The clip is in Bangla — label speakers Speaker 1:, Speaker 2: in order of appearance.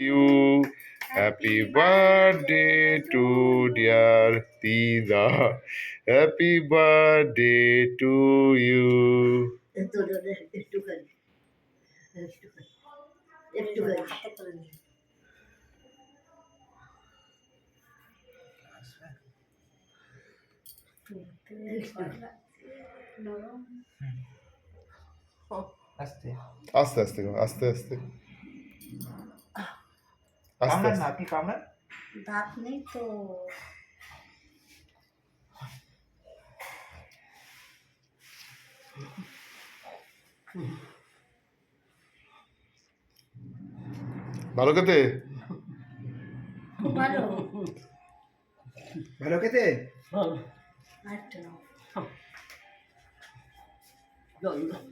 Speaker 1: you. Happy birthday to dear Tida. Happy birthday to you.
Speaker 2: আস্তে
Speaker 1: আস্তে আস্তে করো, আস্তে আস্তে আস্তে
Speaker 2: কামড়ান না,
Speaker 1: আস্তে।
Speaker 2: আপনি কামড়ান।
Speaker 3: দাঁত নেই তো।
Speaker 1: ভালো খেতে।
Speaker 3: খুব ভালো।
Speaker 2: ভালো খেতে।
Speaker 3: আরেকটা নাও। জল দাও।